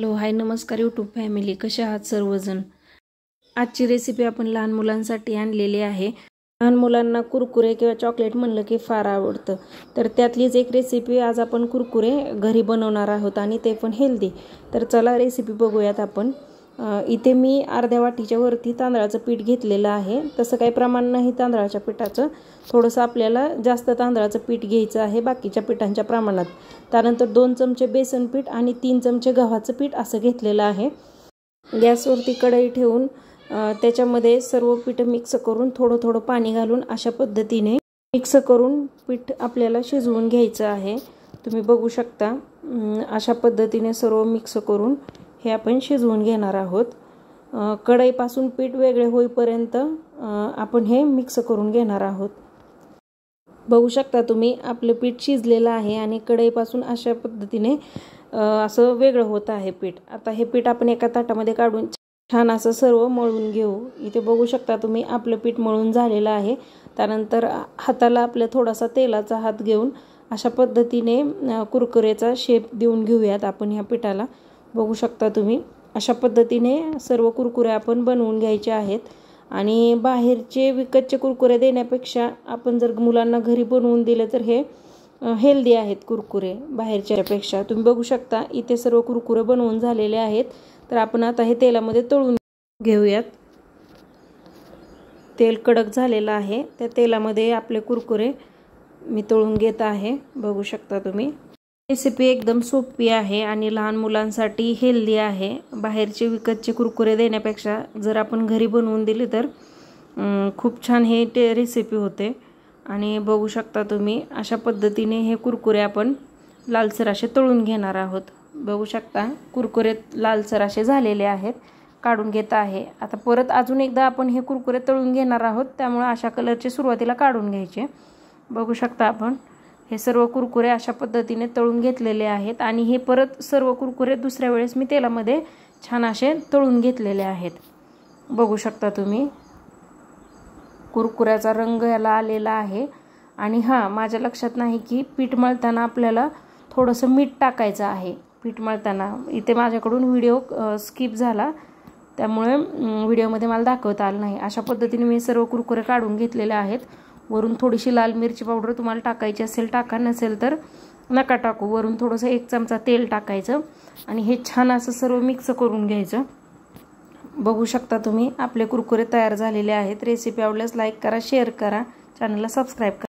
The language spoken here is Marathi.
हॅलो हाय नमस्कार यूट्यूब फॅमिली, कशा आहात सर्वजण। आजची रेसिपी आपण लहान मुलांसाठी आणलेली आहे। लहान मुलांना कुरकुरे किंवा चॉकलेट म्हणलं की फार आवडतं, तर त्यातलीच एक रेसिपी आज आपण कुरकुरे घरी बनवणार आहोत आणि ते पण हेल्दी। तर चला रेसिपी बघूयात आपण। इथे मी अर्ध्या वाटीच्या वरती तांदळाचं पीठ घेतलेलं आहे। तसं काही प्रमाण नाही तांदळाच्या पिठाचं, थोडंसं आपल्याला जास्त तांदळाचं पीठ घ्यायचं आहे बाकीच्या पिठांच्या प्रमाणात। त्यानंतर 2 चमचे बेसन पीठ आणि 3 चमचे गव्हाचं पीठ असं घेतलेलं आहे। गॅसवरती कढई ठेवून त्याच्यामध्ये सर्व पीठ मिक्स करून थोडं थोडं पाणी घालून अशा पद्धतीने मिक्स करून पीठ आपल्याला शिजवून घ्यायचं आहे। तुम्ही बघू शकता अशा पद्धतीने सर्व मिक्स करून हे आपण शिजवून घेणार आहोत। कढईपासून पीठ वेगळे होईपर्यंत आपण हे मिक्स करून घेणार आहोत। बघू शकता तुम्ही आपलं पीठ शिजलेलं आहे आणि कढईपासून अशा पद्धतीने असं वेगळं होत आहे पीठ। आता हे पीठ आपण एका ताटामध्ये काढून छान असं सर्व मळून घेऊ। इथे बघू शकता तुम्ही आपलं पीठ मळून झालेलं आहे। त्यानंतर हाताला आपल्या थोडासा तेलाचा हात घेऊन अशा पद्धतीने कुरकुरेचा शेप देऊन घेऊयात आपण ह्या पिठाला। बघू शकता तुम्ही अशा पद्धतीने सर्व कुरकुरे आपण बनवून घ्यायचे आहेत। आणि बाहेरचे विकतचे कुरकुरे देण्यापेक्षा आपण जर मुलांना घरी बनवून दिले तर हे हेल्दी आहेत कुरकुरे बाहेरच्यापेक्षा। तुम्ही बघू शकता इथे सर्व कुरकुरे बनवून झालेले आहेत। तर आपण आता हे तेलामध्ये तळून घेऊयात। तेल कडक झालेलं आहे, त्या तेलामध्ये आपले कुरकुरे मी तळून घेत आहे। बघू शकता तुम्ही रेसिपी एकदम सोपी आहे आणि लहान मुलांसाठी हेल्दी आहे। बाहेरचे विकतचे कुरकुरे देण्यापेक्षा जर आपण घरी बनवून दिले तर खूप छान हे रेसिपी होते। आणि बघू शकता तुम्ही अशा पद्धतीने हे कुरकुरे आपण लालसर असे तळून घेणार आहोत। बघू शकता कुरकुरे लालसर असे झालेले आहेत, काढून घेत आहे। आता परत अजून एकदा आपण हे कुरकुरे तळून घेणार आहोत, त्यामुळे अशा कलरचे सुरुवातीला काढून घ्यायचे। बघू शकता आपण हे सर्व कुरकुरे अशा पद्धतीने तळून घेतलेले आहेत आणि हे परत सर्व कुरकुरे दुसऱ्या वेळेस मी तेलामध्ये छान असे तळून घेतलेले आहेत। बघू शकता तुम्ही कुरकुऱ्याचा रंग याला आलेला आहे। आणि माझ्या लक्षात नाही की पीठ मळताना आपल्याला थोडंसं मीठ टाकायचं आहे। पीठ मळताना इथे माझ्याकडून व्हिडिओ स्किप झाला, त्यामुळे व्हिडिओमध्ये मला दाखवता आलं नाही। अशा पद्धतीने मी सर्व कुरकुरे काढून घेतलेले आहेत। वरून थोडीशी लाल मिरची पावडर तुम्हाला टाकायची असेल टाका, नसेल तर नका टाकू। वरून थोडंसं 1 चमचा तेल टाकायचं आणि हे छान असं सर्व मिक्स करून घ्यायचं। बघू शकता तुम्ही आपले कुरकुरे तयार झालेले आहेत। रेसिपी आवडल्यास लाईक करा, शेअर करा, चॅनलला सबस्क्राईब करा।